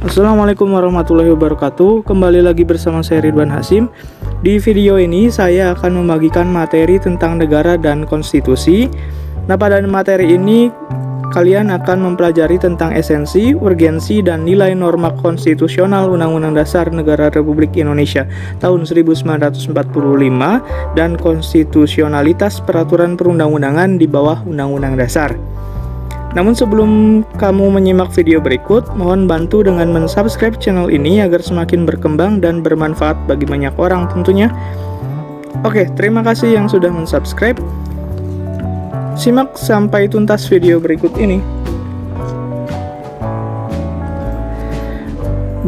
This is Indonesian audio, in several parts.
Assalamualaikum warahmatullahi wabarakatuh. Kembali lagi bersama saya Ridwan Hasim. Di video ini saya akan membagikan materi tentang negara dan konstitusi. Nah, pada materi ini kalian akan mempelajari tentang esensi, urgensi, dan nilai norma konstitusional Undang-Undang Dasar Negara Republik Indonesia tahun 1945 dan konstitusionalitas peraturan perundang-undangan di bawah Undang-Undang Dasar. Namun sebelum kamu menyimak video berikut, mohon bantu dengan mensubscribe channel ini agar semakin berkembang dan bermanfaat bagi banyak orang tentunya. Oke, terima kasih yang sudah mensubscribe. Simak sampai tuntas video berikut ini.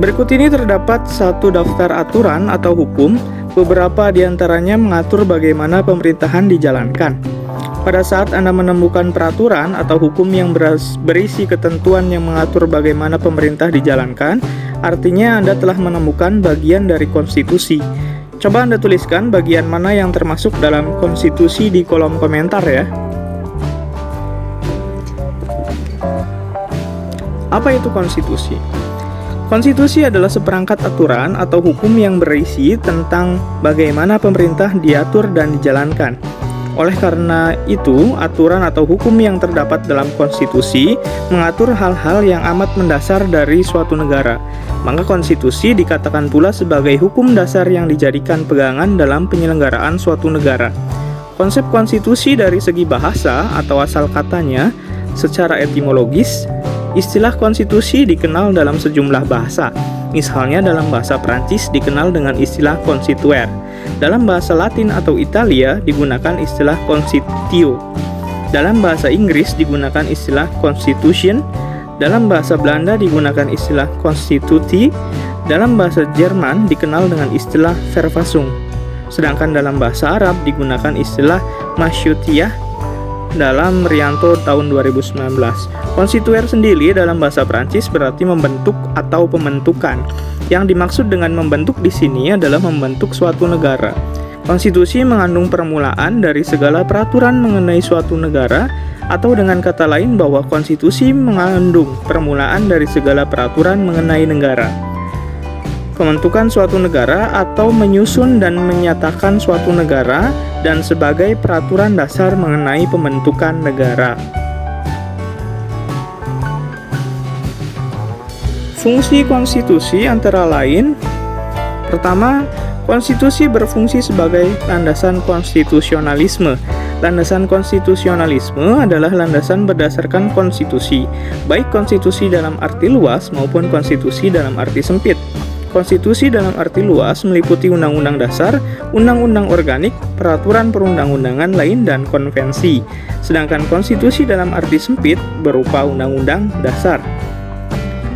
Berikut ini terdapat satu daftar aturan atau hukum, beberapa diantaranya mengatur bagaimana pemerintahan dijalankan. Pada saat Anda menemukan peraturan atau hukum yang berisi ketentuan yang mengatur bagaimana pemerintah dijalankan, artinya Anda telah menemukan bagian dari konstitusi. Coba Anda tuliskan bagian mana yang termasuk dalam konstitusi di kolom komentar ya. Apa itu konstitusi? Konstitusi adalah seperangkat aturan atau hukum yang berisi tentang bagaimana pemerintah diatur dan dijalankan. Oleh karena itu, aturan atau hukum yang terdapat dalam konstitusi mengatur hal-hal yang amat mendasar dari suatu negara. Maka konstitusi dikatakan pula sebagai hukum dasar yang dijadikan pegangan dalam penyelenggaraan suatu negara. Konsep konstitusi dari segi bahasa atau asal katanya, secara etimologis, istilah konstitusi dikenal dalam sejumlah bahasa. Misalnya dalam bahasa Prancis dikenal dengan istilah constituer. Dalam bahasa Latin atau Italia digunakan istilah constitutio. Dalam bahasa Inggris digunakan istilah constitution. Dalam bahasa Belanda digunakan istilah constitutie. Dalam bahasa Jerman dikenal dengan istilah Verfassung. Sedangkan dalam bahasa Arab digunakan istilah Masyutiyah dalam Rianto tahun 2019. Konstituer sendiri dalam bahasa Prancis berarti membentuk atau pembentukan. Yang dimaksud dengan membentuk di sini adalah membentuk suatu negara. Konstitusi mengandung permulaan dari segala peraturan mengenai suatu negara, atau dengan kata lain bahwa konstitusi mengandung permulaan dari segala peraturan mengenai negara. Pembentukan suatu negara atau menyusun dan menyatakan suatu negara dan sebagai peraturan dasar mengenai pembentukan negara. Fungsi konstitusi antara lain: pertama, konstitusi berfungsi sebagai landasan konstitusionalisme. Landasan konstitusionalisme adalah landasan berdasarkan konstitusi, baik konstitusi dalam arti luas maupun konstitusi dalam arti sempit. Konstitusi dalam arti luas meliputi undang-undang dasar, undang-undang organik, peraturan perundang-undangan lain, dan konvensi. Sedangkan konstitusi dalam arti sempit berupa undang-undang dasar.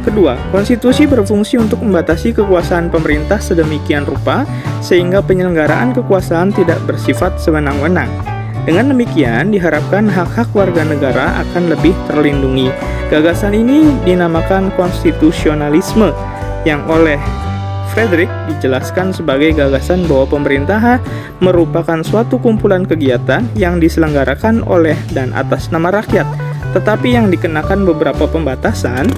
Kedua, konstitusi berfungsi untuk membatasi kekuasaan pemerintah sedemikian rupa sehingga penyelenggaraan kekuasaan tidak bersifat sewenang-wenang. Dengan demikian, diharapkan hak-hak warga negara akan lebih terlindungi. Gagasan ini dinamakan konstitusionalisme, yang oleh Frederick dijelaskan sebagai gagasan bahwa pemerintah merupakan suatu kumpulan kegiatan yang diselenggarakan oleh dan atas nama rakyat, tetapi yang dikenakan beberapa pembatasan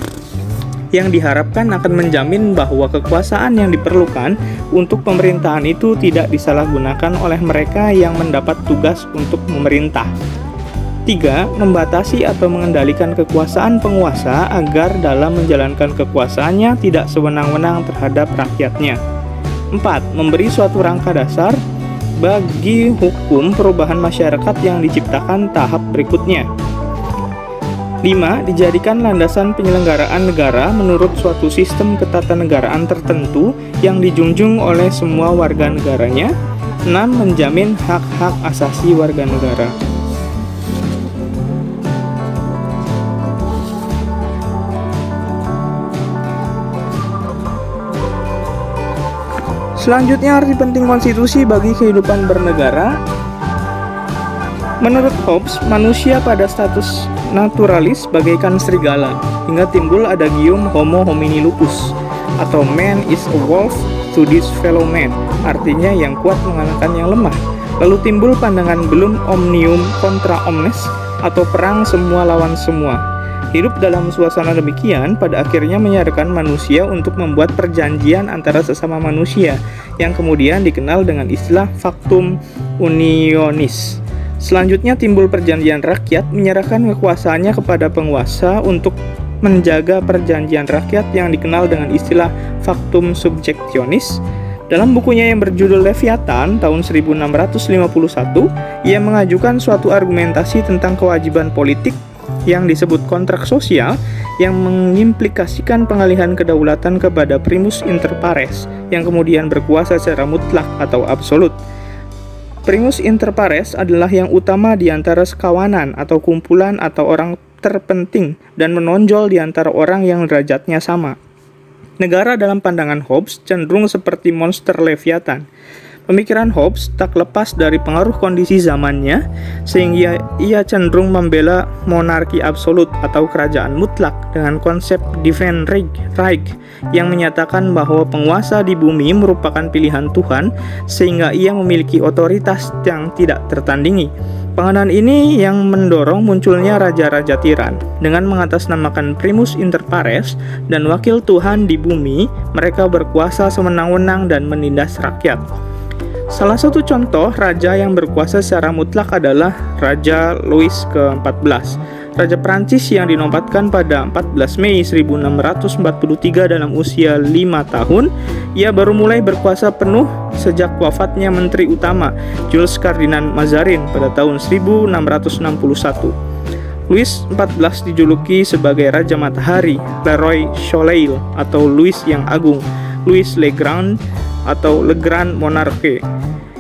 yang diharapkan akan menjamin bahwa kekuasaan yang diperlukan untuk pemerintahan itu tidak disalahgunakan oleh mereka yang mendapat tugas untuk memerintah. 3. Membatasi atau mengendalikan kekuasaan penguasa agar dalam menjalankan kekuasaannya tidak sewenang-wenang terhadap rakyatnya. 4. Memberi suatu rangka dasar bagi hukum perubahan masyarakat yang diciptakan tahap berikutnya. 5. Dijadikan landasan penyelenggaraan negara menurut suatu sistem ketatanegaraan tertentu yang dijunjung oleh semua warga negaranya. 6. Menjamin hak-hak asasi warga negara. Selanjutnya, arti penting konstitusi bagi kehidupan bernegara. Menurut Hobbes, manusia pada status naturalis bagaikan serigala, hingga timbul adagium homo homini lupus, atau man is a wolf to this fellow man, artinya yang kuat mengalahkan yang lemah. Lalu timbul pandangan belum omnium contra omnes, atau perang semua lawan semua. Hidup dalam suasana demikian pada akhirnya menyadarkan manusia untuk membuat perjanjian antara sesama manusia yang kemudian dikenal dengan istilah factum unionis. Selanjutnya timbul perjanjian rakyat menyerahkan kekuasaannya kepada penguasa untuk menjaga perjanjian rakyat yang dikenal dengan istilah factum subjectionis. Dalam bukunya yang berjudul Leviathan tahun 1651, ia mengajukan suatu argumentasi tentang kewajiban politik yang disebut kontrak sosial yang mengimplikasikan pengalihan kedaulatan kepada primus inter pares yang kemudian berkuasa secara mutlak atau absolut. Primus inter pares adalah yang utama di antara sekawanan atau kumpulan atau orang terpenting dan menonjol di antara orang yang derajatnya sama. Negara dalam pandangan Hobbes cenderung seperti monster Leviathan. Pemikiran Hobbes tak lepas dari pengaruh kondisi zamannya, sehingga ia cenderung membela monarki absolut atau kerajaan mutlak dengan konsep Divine Reich yang menyatakan bahwa penguasa di bumi merupakan pilihan Tuhan, sehingga ia memiliki otoritas yang tidak tertandingi. Pandangan ini yang mendorong munculnya raja-raja tiran. Dengan mengatasnamakan primus inter pares dan wakil Tuhan di bumi, mereka berkuasa sewenang-wenang dan menindas rakyat. Salah satu contoh raja yang berkuasa secara mutlak adalah Raja Louis ke-14, Raja Prancis yang dinobatkan pada 14 Mei 1643 dalam usia 5 tahun. Ia baru mulai berkuasa penuh sejak wafatnya Menteri Utama Jules Ferdinand Mazarin pada tahun 1661. Louis XIV dijuluki sebagai Raja Matahari, Le Roi Soleil atau Louis yang Agung, Louis le Grand atau Le Grand Monarque.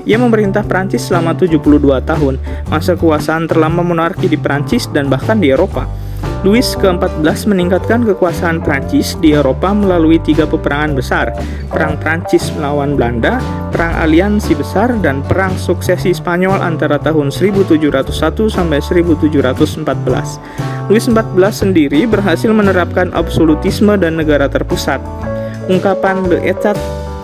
Ia memerintah Prancis selama 72 tahun, masa kekuasaan terlama monarki di Prancis dan bahkan di Eropa. Louis ke-14 meningkatkan kekuasaan Prancis di Eropa melalui 3 peperangan besar, Perang Prancis melawan Belanda, Perang Aliansi Besar, dan Perang Suksesi Spanyol antara tahun 1701 sampai 1714. Louis XIV sendiri berhasil menerapkan absolutisme dan negara terpusat. Ungkapan Le État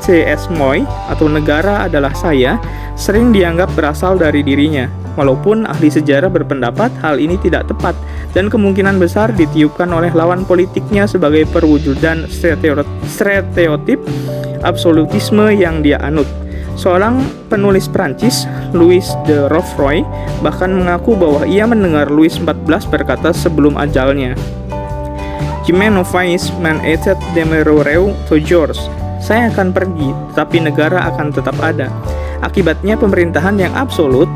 c'est moi atau negara adalah saya sering dianggap berasal dari dirinya. Walaupun ahli sejarah berpendapat hal ini tidak tepat dan kemungkinan besar ditiupkan oleh lawan politiknya sebagai perwujudan stereotip absolutisme yang dia anut. Seorang penulis Prancis, Louis de Roffroy, bahkan mengaku bahwa ia mendengar Louis XIV berkata sebelum ajalnya, "Je m'en vais m'en état demeurereu toujours." Saya akan pergi, tetapi negara akan tetap ada. Akibatnya pemerintahan yang absolut,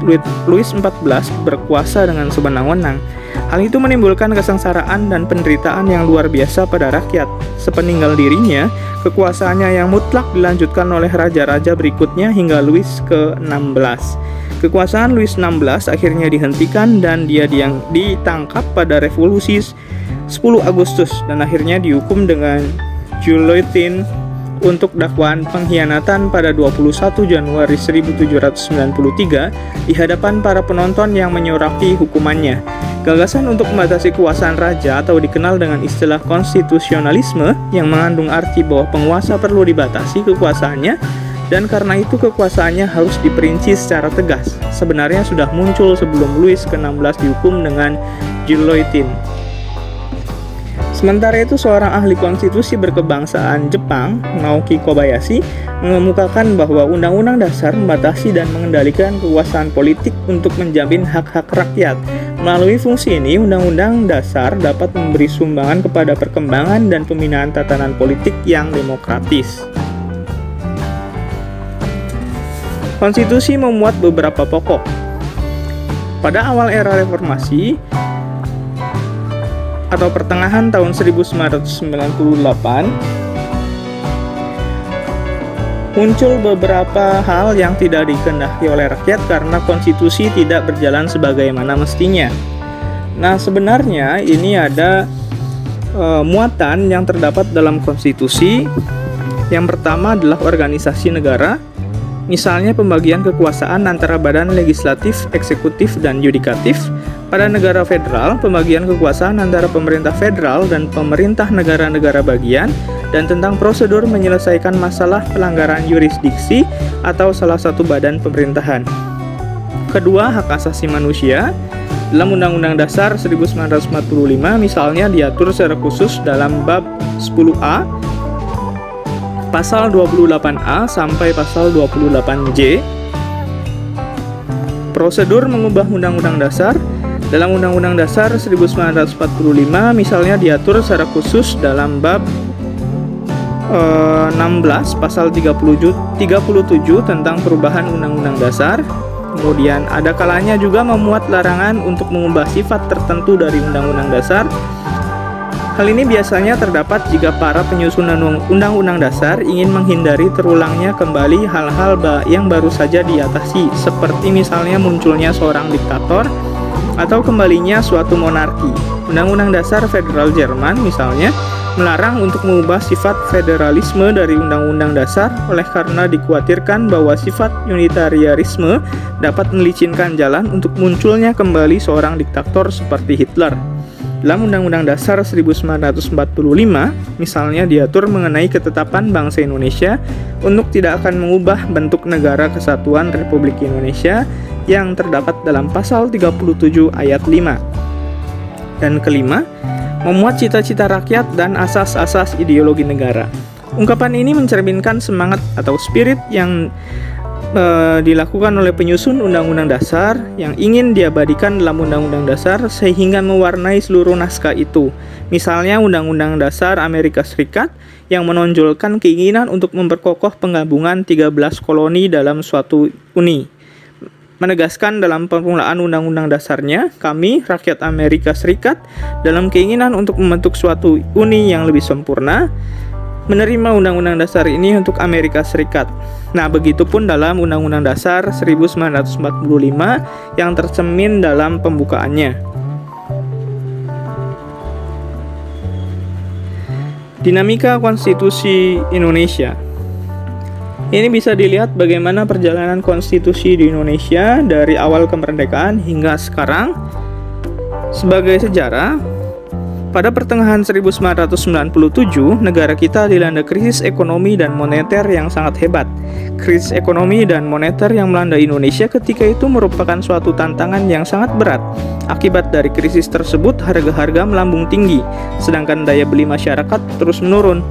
Louis XIV berkuasa dengan sewenang-wenang. Hal itu menimbulkan kesengsaraan dan penderitaan yang luar biasa pada rakyat. Sepeninggal dirinya, kekuasaannya yang mutlak dilanjutkan oleh raja-raja berikutnya hingga Louis ke-16. Kekuasaan Louis XVI akhirnya dihentikan dan dia ditangkap pada revolusi 10 Agustus dan akhirnya dihukum dengan guillotine untuk dakwaan pengkhianatan pada 21 Januari 1793 di hadapan para penonton yang menyoraki hukumannya. Gagasan untuk membatasi kekuasaan raja atau dikenal dengan istilah konstitusionalisme yang mengandung arti bahwa penguasa perlu dibatasi kekuasaannya dan karena itu kekuasaannya harus diperinci secara tegas. Sebenarnya sudah muncul sebelum Louis ke-16 dihukum dengan guillotine. Sementara itu, seorang ahli konstitusi berkebangsaan Jepang, Naoki Kobayashi, mengemukakan bahwa Undang-Undang Dasar membatasi dan mengendalikan kekuasaan politik untuk menjamin hak-hak rakyat. Melalui fungsi ini, Undang-Undang Dasar dapat memberi sumbangan kepada perkembangan dan pembinaan tatanan politik yang demokratis. Konstitusi memuat beberapa pokok. Pada awal era reformasi, atau pertengahan tahun 1998, muncul beberapa hal yang tidak dikehendaki oleh rakyat karena konstitusi tidak berjalan sebagaimana mestinya. Nah, sebenarnya ini ada muatan yang terdapat dalam konstitusi. Yang pertama adalah organisasi negara, misalnya pembagian kekuasaan antara badan legislatif, eksekutif, dan yudikatif. Pada negara federal, pembagian kekuasaan antara pemerintah federal dan pemerintah negara-negara bagian, dan tentang prosedur menyelesaikan masalah pelanggaran yurisdiksi atau salah satu badan pemerintahan. Kedua, hak asasi manusia. Dalam Undang-Undang Dasar 1945 misalnya diatur secara khusus dalam bab 10A, pasal 28A sampai pasal 28J. Prosedur mengubah Undang-Undang Dasar. Dalam Undang-Undang Dasar 1945 misalnya diatur secara khusus dalam bab 16 pasal 37 tentang perubahan Undang-Undang Dasar. Kemudian ada kalanya juga memuat larangan untuk mengubah sifat tertentu dari Undang-Undang Dasar. Hal ini biasanya terdapat jika para penyusun Undang-Undang Dasar ingin menghindari terulangnya kembali hal-hal yang baru saja diatasi, seperti misalnya munculnya seorang diktator atau kembalinya suatu monarki. Undang-Undang Dasar Federal Jerman misalnya melarang untuk mengubah sifat federalisme dari Undang-Undang Dasar oleh karena dikhawatirkan bahwa sifat unitarianisme dapat melicinkan jalan untuk munculnya kembali seorang diktator seperti Hitler. Dalam Undang-Undang Dasar 1945, misalnya diatur mengenai ketetapan bangsa Indonesia untuk tidak akan mengubah bentuk negara kesatuan Republik Indonesia yang terdapat dalam pasal 37 ayat 5. Dan kelima, memuat cita-cita rakyat dan asas-asas ideologi negara. Ungkapan ini mencerminkan semangat atau spirit yang dilakukan oleh penyusun Undang-Undang Dasar yang ingin diabadikan dalam Undang-Undang Dasar sehingga mewarnai seluruh naskah itu. Misalnya Undang-Undang Dasar Amerika Serikat yang menonjolkan keinginan untuk memperkokoh penggabungan 13 koloni dalam suatu uni. Menegaskan dalam permulaan Undang-Undang Dasarnya, kami, rakyat Amerika Serikat, dalam keinginan untuk membentuk suatu uni yang lebih sempurna, menerima Undang-Undang Dasar ini untuk Amerika Serikat. Nah, begitupun dalam Undang-Undang Dasar 1945 yang tercermin dalam pembukaannya. Dinamika Konstitusi Indonesia. Ini bisa dilihat bagaimana perjalanan konstitusi di Indonesia dari awal kemerdekaan hingga sekarang. Sebagai sejarah, pada pertengahan 1997, negara kita dilanda krisis ekonomi dan moneter yang sangat hebat. Krisis ekonomi dan moneter yang melanda Indonesia ketika itu merupakan suatu tantangan yang sangat berat. Akibat dari krisis tersebut, harga-harga melambung tinggi, sedangkan daya beli masyarakat terus menurun.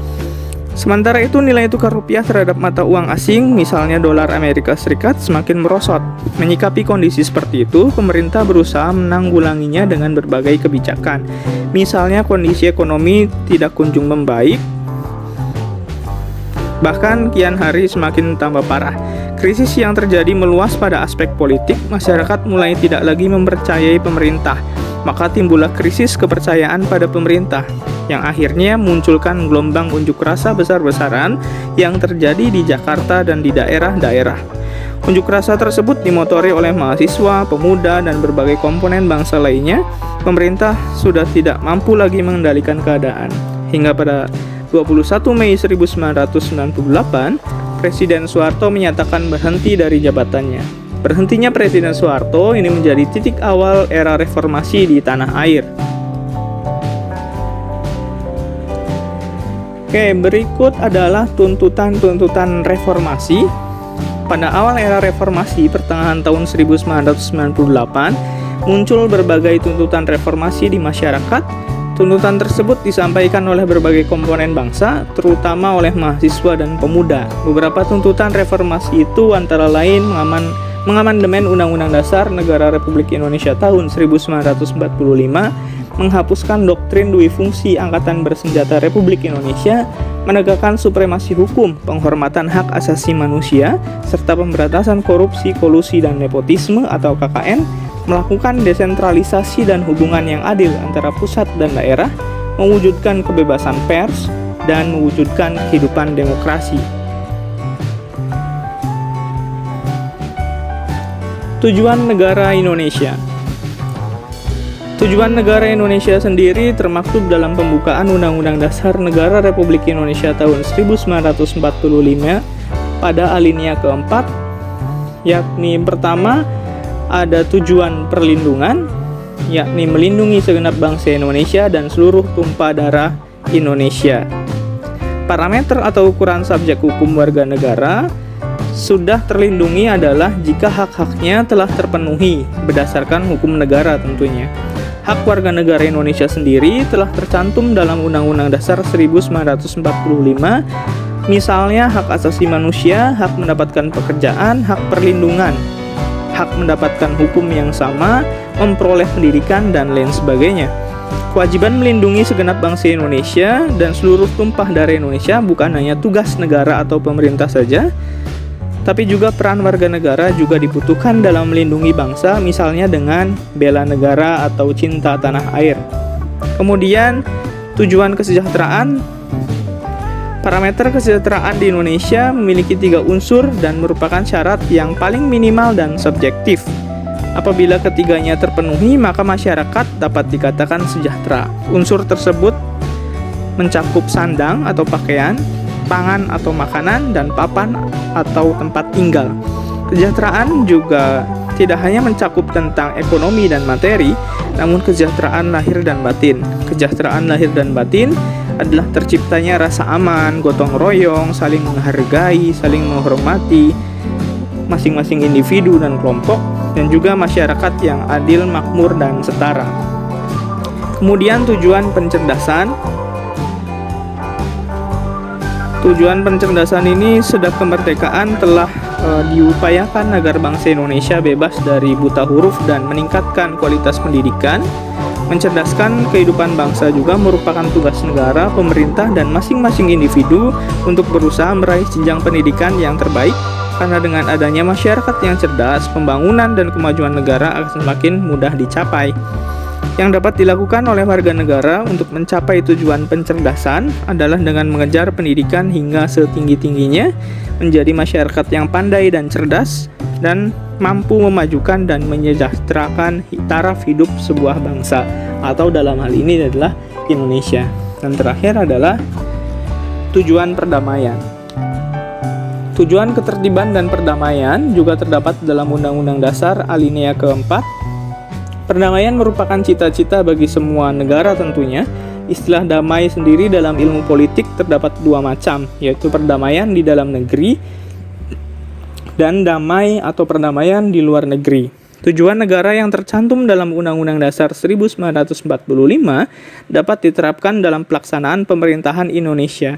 Sementara itu, nilai tukar rupiah terhadap mata uang asing, misalnya dolar Amerika Serikat, semakin merosot. Menyikapi kondisi seperti itu, pemerintah berusaha menanggulanginya dengan berbagai kebijakan. Misalnya, kondisi ekonomi tidak kunjung membaik, bahkan kian hari semakin tambah parah. Krisis yang terjadi meluas pada aspek politik, masyarakat mulai tidak lagi mempercayai pemerintah. Maka timbullah krisis kepercayaan pada pemerintah, yang akhirnya munculkan gelombang unjuk rasa besar-besaran yang terjadi di Jakarta dan di daerah-daerah. Unjuk rasa tersebut dimotori oleh mahasiswa, pemuda, dan berbagai komponen bangsa lainnya. Pemerintah sudah tidak mampu lagi mengendalikan keadaan. Hingga pada 21 Mei 1998, Presiden Soeharto menyatakan berhenti dari jabatannya. Berhentinya Presiden Soeharto ini menjadi titik awal era reformasi di tanah air. Oke, berikut adalah tuntutan-tuntutan reformasi. Pada awal era reformasi, pertengahan tahun 1998, muncul berbagai tuntutan reformasi di masyarakat. Tuntutan tersebut disampaikan oleh berbagai komponen bangsa, terutama oleh mahasiswa dan pemuda. Beberapa tuntutan reformasi itu antara lain mengamandemen Undang-Undang Dasar Negara Republik Indonesia tahun 1945, menghapuskan doktrin dui fungsi Angkatan Bersenjata Republik Indonesia, menegakkan supremasi hukum, penghormatan hak asasi manusia, serta pemberantasan korupsi, kolusi, dan nepotisme atau KKN, melakukan desentralisasi dan hubungan yang adil antara pusat dan daerah, mewujudkan kebebasan pers, dan mewujudkan kehidupan demokrasi. Tujuan negara Indonesia. Tujuan negara Indonesia sendiri termaktub dalam pembukaan Undang-Undang Dasar Negara Republik Indonesia tahun 1945 pada alinea keempat, yakni pertama, ada tujuan perlindungan, yakni melindungi segenap bangsa Indonesia dan seluruh tumpah darah Indonesia. Parameter atau ukuran subjek hukum warga negara, sudah terlindungi adalah jika hak-haknya telah terpenuhi berdasarkan hukum negara tentunya. Hak warga negara Indonesia sendiri telah tercantum dalam Undang-Undang Dasar 1945, misalnya hak asasi manusia, hak mendapatkan pekerjaan, hak perlindungan, hak mendapatkan hukum yang sama, memperoleh pendidikan, dan lain sebagainya. Kewajiban melindungi segenap bangsa Indonesia dan seluruh tumpah darah Indonesia bukan hanya tugas negara atau pemerintah saja, tapi juga peran warga negara juga dibutuhkan dalam melindungi bangsa, misalnya dengan bela negara atau cinta tanah air. Kemudian, tujuan kesejahteraan. Parameter kesejahteraan di Indonesia memiliki 3 unsur dan merupakan syarat yang paling minimal dan subjektif. Apabila ketiganya terpenuhi, maka masyarakat dapat dikatakan sejahtera. Unsur tersebut mencakup sandang atau pakaian, pangan atau makanan, dan papan atau tempat tinggal. Kesejahteraan juga tidak hanya mencakup tentang ekonomi dan materi, namun kesejahteraan lahir dan batin. Kesejahteraan lahir dan batin adalah terciptanya rasa aman, gotong royong, saling menghargai, saling menghormati masing-masing individu dan kelompok, dan juga masyarakat yang adil, makmur, dan setara. Kemudian tujuan pencerdasan. Tujuan pencerdasan ini sejak kemerdekaan telah diupayakan agar bangsa Indonesia bebas dari buta huruf dan meningkatkan kualitas pendidikan. Mencerdaskan kehidupan bangsa juga merupakan tugas negara, pemerintah, dan masing-masing individu untuk berusaha meraih jenjang pendidikan yang terbaik, karena dengan adanya masyarakat yang cerdas, pembangunan dan kemajuan negara akan semakin mudah dicapai. Yang dapat dilakukan oleh warga negara untuk mencapai tujuan pencerdasan adalah dengan mengejar pendidikan hingga setinggi-tingginya, menjadi masyarakat yang pandai dan cerdas, dan mampu memajukan dan menyejahterakan taraf hidup sebuah bangsa, atau dalam hal ini adalah Indonesia. Dan terakhir adalah tujuan perdamaian. Tujuan ketertiban dan perdamaian juga terdapat dalam Undang-Undang Dasar alinea keempat. Perdamaian merupakan cita-cita bagi semua negara tentunya. Istilah damai sendiri dalam ilmu politik terdapat 2 macam, yaitu perdamaian di dalam negeri dan damai atau perdamaian di luar negeri. Tujuan negara yang tercantum dalam Undang-Undang Dasar 1945 dapat diterapkan dalam pelaksanaan pemerintahan Indonesia.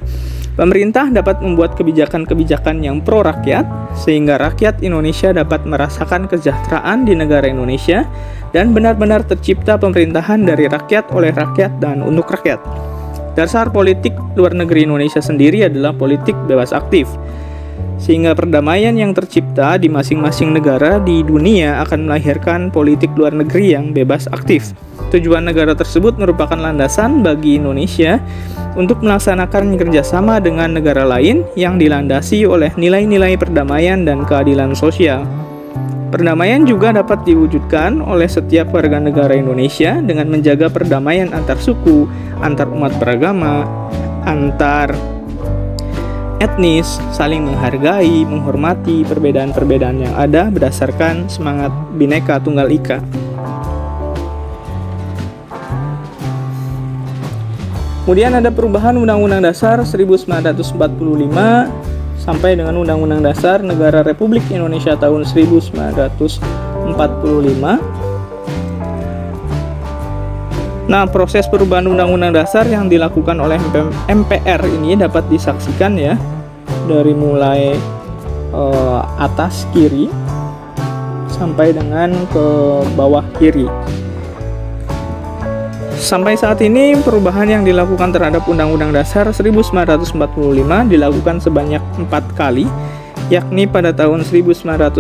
Pemerintah dapat membuat kebijakan-kebijakan yang pro rakyat, sehingga rakyat Indonesia dapat merasakan kesejahteraan di negara Indonesia dan benar-benar tercipta pemerintahan dari rakyat, oleh rakyat, dan untuk rakyat. Dasar politik luar negeri Indonesia sendiri adalah politik bebas aktif, sehingga perdamaian yang tercipta di masing-masing negara di dunia akan melahirkan politik luar negeri yang bebas aktif. Tujuan negara tersebut merupakan landasan bagi Indonesia untuk melaksanakan kerjasama dengan negara lain yang dilandasi oleh nilai-nilai perdamaian dan keadilan sosial. Perdamaian juga dapat diwujudkan oleh setiap warga negara Indonesia dengan menjaga perdamaian antar suku, antar umat beragama, antar etnis, saling menghargai, menghormati perbedaan-perbedaan yang ada berdasarkan semangat Bhinneka Tunggal Ika. Kemudian ada perubahan Undang-Undang Dasar 1945 sampai dengan Undang-Undang Dasar Negara Republik Indonesia tahun 1945. Nah, proses perubahan Undang-Undang Dasar yang dilakukan oleh MPR ini dapat disaksikan ya, dari mulai atas kiri sampai dengan ke bawah kiri. Sampai saat ini, perubahan yang dilakukan terhadap Undang-Undang Dasar 1945 dilakukan sebanyak 4 kali, yakni pada tahun 1999,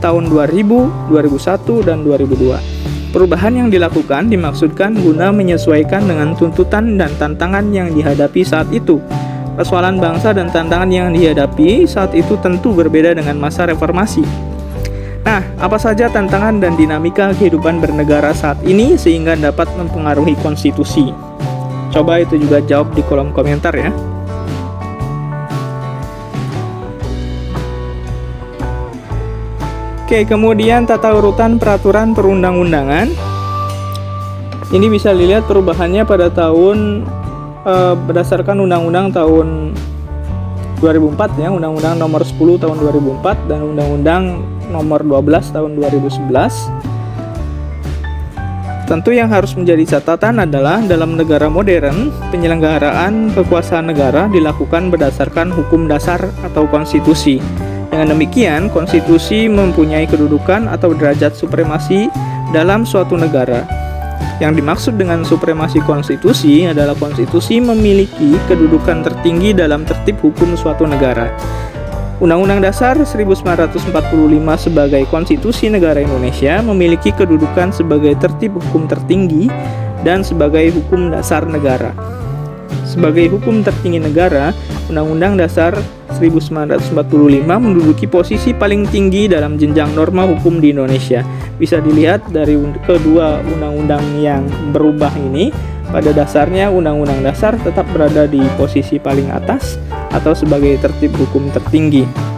tahun 2000, 2001, dan 2002. Perubahan yang dilakukan dimaksudkan guna menyesuaikan dengan tuntutan dan tantangan yang dihadapi saat itu. Persoalan bangsa dan tantangan yang dihadapi saat itu tentu berbeda dengan masa reformasi. Nah, apa saja tantangan dan dinamika kehidupan bernegara saat ini sehingga dapat mempengaruhi konstitusi? Coba itu juga jawab di kolom komentar ya. Oke, kemudian tata urutan peraturan perundang-undangan. Ini bisa dilihat perubahannya pada tahun berdasarkan Undang-Undang tahun 2004 ya, Undang-Undang Nomor 10 Tahun 2004 dan Undang-Undang Nomor 12 Tahun 2011. Tentu yang harus menjadi catatan adalah dalam negara modern, penyelenggaraan kekuasaan negara dilakukan berdasarkan hukum dasar atau konstitusi. Dengan demikian, konstitusi mempunyai kedudukan atau derajat supremasi dalam suatu negara. Yang dimaksud dengan supremasi konstitusi adalah konstitusi memiliki kedudukan tertinggi dalam tertib hukum suatu negara. Undang-Undang Dasar 1945 sebagai konstitusi negara Indonesia memiliki kedudukan sebagai tertib hukum tertinggi dan sebagai hukum dasar negara. Sebagai hukum tertinggi negara, Undang-Undang Dasar 1945 menduduki posisi paling tinggi dalam jenjang norma hukum di Indonesia. Bisa dilihat dari kedua undang-undang yang berubah ini, pada dasarnya Undang-Undang Dasar tetap berada di posisi paling atas atau sebagai tertib hukum tertinggi.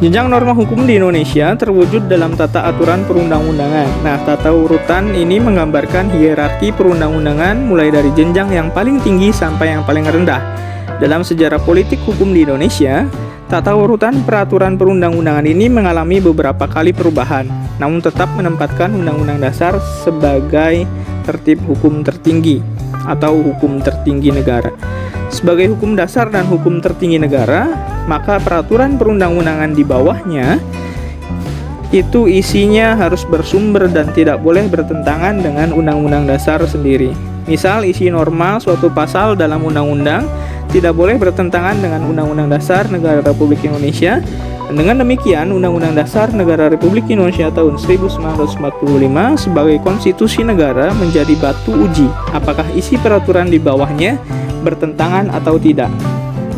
Jenjang norma hukum di Indonesia terwujud dalam tata aturan perundang-undangan. Nah, tata urutan ini menggambarkan hierarki perundang-undangan mulai dari jenjang yang paling tinggi sampai yang paling rendah. Dalam sejarah politik hukum di Indonesia, tata urutan peraturan perundang-undangan ini mengalami beberapa kali perubahan, namun tetap menempatkan Undang-Undang Dasar sebagai tertib hukum tertinggi atau hukum tertinggi negara. Sebagai hukum dasar dan hukum tertinggi negara, maka peraturan perundang-undangan di bawahnya itu isinya harus bersumber dan tidak boleh bertentangan dengan Undang-Undang Dasar sendiri. Misal, isi norma suatu pasal dalam undang-undang tidak boleh bertentangan dengan Undang-Undang Dasar Negara Republik Indonesia. Dan dengan demikian, Undang-Undang Dasar Negara Republik Indonesia tahun 1945 sebagai konstitusi negara menjadi batu uji apakah isi peraturan di bawahnya bertentangan atau tidak.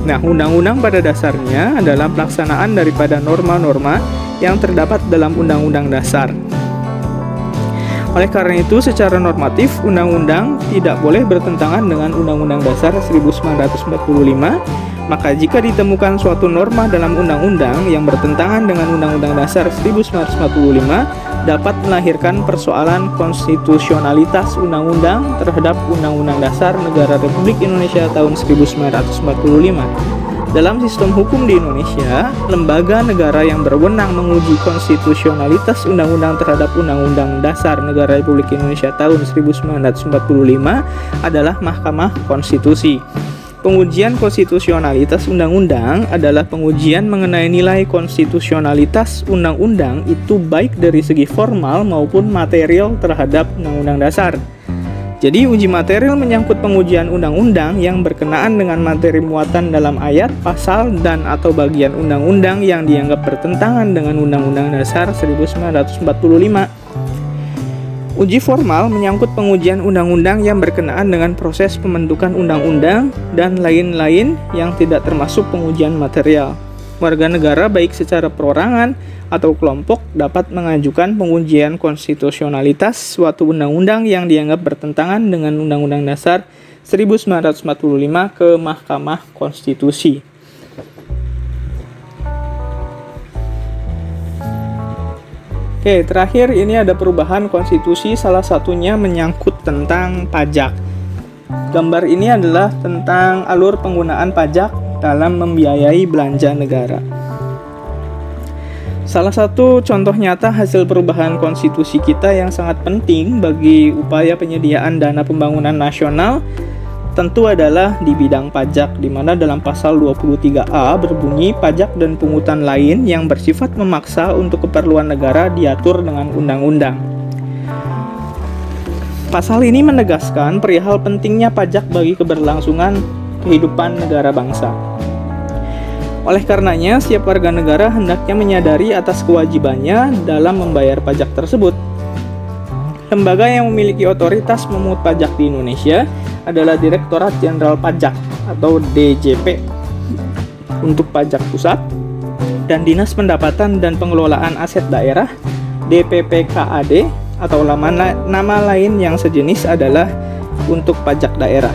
Nah, undang-undang pada dasarnya adalah pelaksanaan daripada norma-norma yang terdapat dalam Undang-Undang Dasar. Oleh karena itu, secara normatif, undang-undang tidak boleh bertentangan dengan Undang-Undang Dasar 1945. Maka jika ditemukan suatu norma dalam undang-undang yang bertentangan dengan Undang-Undang Dasar 1945, dapat melahirkan persoalan konstitusionalitas undang-undang terhadap Undang-Undang Dasar Negara Republik Indonesia tahun 1945. Dalam sistem hukum di Indonesia, lembaga negara yang berwenang menguji konstitusionalitas undang-undang terhadap Undang-Undang Dasar Negara Republik Indonesia tahun 1945 adalah Mahkamah Konstitusi. Pengujian konstitusionalitas undang-undang adalah pengujian mengenai nilai konstitusionalitas undang-undang itu baik dari segi formal maupun material terhadap Undang-Undang Dasar. Jadi, uji material menyangkut pengujian undang-undang yang berkenaan dengan materi muatan dalam ayat, pasal, dan atau bagian undang-undang yang dianggap bertentangan dengan Undang-Undang Dasar 1945. Uji formal menyangkut pengujian undang-undang yang berkenaan dengan proses pembentukan undang-undang dan lain-lain yang tidak termasuk pengujian material. Warga negara baik secara perorangan atau kelompok dapat mengajukan pengujian konstitusionalitas suatu undang-undang yang dianggap bertentangan dengan Undang-Undang Dasar 1945 ke Mahkamah Konstitusi. Oke, terakhir ini ada perubahan konstitusi, salah satunya menyangkut tentang pajak. Gambar ini adalah tentang alur penggunaan pajak dalam membiayai belanja negara. Salah satu contoh nyata hasil perubahan konstitusi kita yang sangat penting bagi upaya penyediaan dana pembangunan nasional tentu adalah di bidang pajak, di mana dalam pasal 23A berbunyi pajak dan pungutan lain yang bersifat memaksa untuk keperluan negara diatur dengan undang-undang. Pasal ini menegaskan perihal pentingnya pajak bagi keberlangsungan kehidupan negara bangsa. Oleh karenanya, setiap warga negara hendaknya menyadari atas kewajibannya dalam membayar pajak tersebut. Lembaga yang memiliki otoritas memungut pajak di Indonesia adalah Direktorat Jenderal Pajak atau DJP untuk pajak pusat dan Dinas Pendapatan dan Pengelolaan Aset Daerah DPPKAD atau nama lain yang sejenis adalah untuk pajak daerah.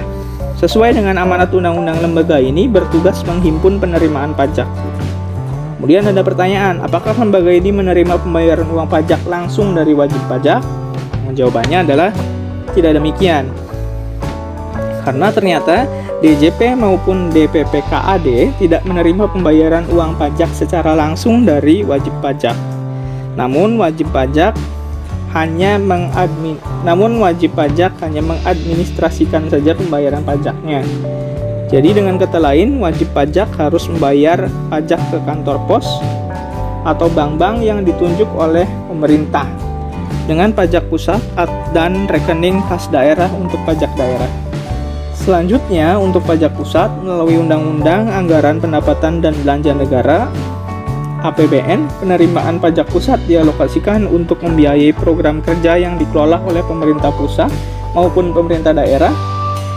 Sesuai dengan amanat undang-undang lembaga ini bertugas menghimpun penerimaan pajak. Kemudian ada pertanyaan, apakah lembaga ini menerima pembayaran uang pajak langsung dari wajib pajak? Jawabannya adalah tidak demikian. Karena ternyata DJP maupun DPPKAD tidak menerima pembayaran uang pajak secara langsung dari wajib pajak. Namun wajib pajak hanya mengadministrasikan saja pembayaran pajaknya. Jadi dengan kata lain, wajib pajak harus membayar pajak ke kantor pos atau bank-bank yang ditunjuk oleh pemerintah dengan pajak pusat dan rekening khas daerah untuk pajak daerah. Selanjutnya, untuk pajak pusat melalui Undang-Undang Anggaran Pendapatan dan Belanja Negara APBN, penerimaan pajak pusat dialokasikan untuk membiayai program kerja yang dikelola oleh pemerintah pusat maupun pemerintah daerah.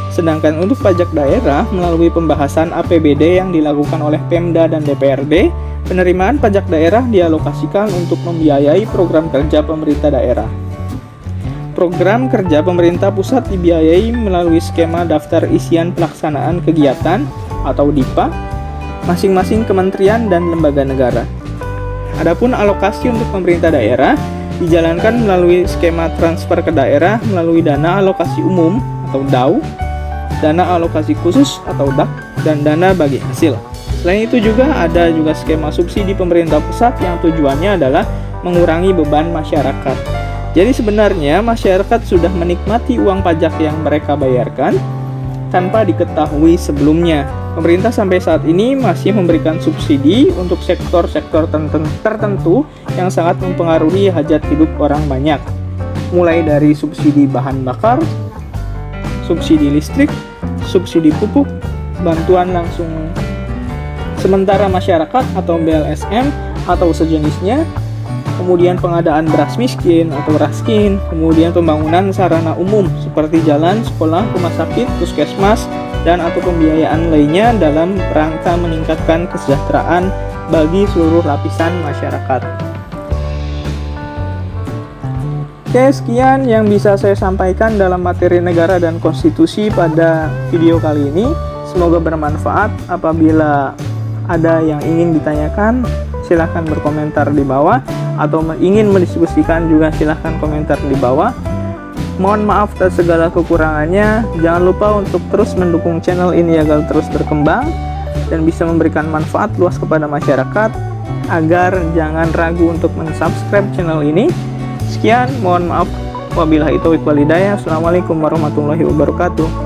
Sedangkan untuk pajak daerah melalui pembahasan APBD yang dilakukan oleh Pemda dan DPRD, penerimaan pajak daerah dialokasikan untuk membiayai program kerja pemerintah daerah. Program kerja pemerintah pusat dibiayai melalui skema daftar isian pelaksanaan kegiatan atau DIPA masing-masing kementerian dan lembaga negara. Adapun alokasi untuk pemerintah daerah dijalankan melalui skema transfer ke daerah melalui dana alokasi umum atau DAU, dana alokasi khusus atau DAK, dan dana bagi hasil. Selain itu ada juga skema subsidi pemerintah pusat yang tujuannya adalah mengurangi beban masyarakat. Jadi sebenarnya masyarakat sudah menikmati uang pajak yang mereka bayarkan tanpa diketahui sebelumnya. Pemerintah sampai saat ini masih memberikan subsidi untuk sektor-sektor tertentu yang sangat mempengaruhi hajat hidup orang banyak. Mulai dari subsidi bahan bakar, subsidi listrik, subsidi pupuk, bantuan langsung sementara masyarakat atau BLSM atau sejenisnya, kemudian pengadaan beras miskin atau raskin, kemudian pembangunan sarana umum seperti jalan, sekolah, rumah sakit, puskesmas, dan atau pembiayaan lainnya dalam rangka meningkatkan kesejahteraan bagi seluruh lapisan masyarakat. Oke, sekian yang bisa saya sampaikan dalam materi negara dan konstitusi pada video kali ini. Semoga bermanfaat. Apabila ada yang ingin ditanyakan, silahkan berkomentar di bawah, atau ingin mendiskusikan juga silahkan komentar di bawah. Mohon maaf atas segala kekurangannya. Jangan lupa untuk terus mendukung channel ini agar terus berkembang dan bisa memberikan manfaat luas kepada masyarakat, agar jangan ragu untuk mensubscribe channel ini. Sekian, mohon maaf. Wabillahi taufiq wal hidayah. Assalamualaikum warahmatullahi wabarakatuh.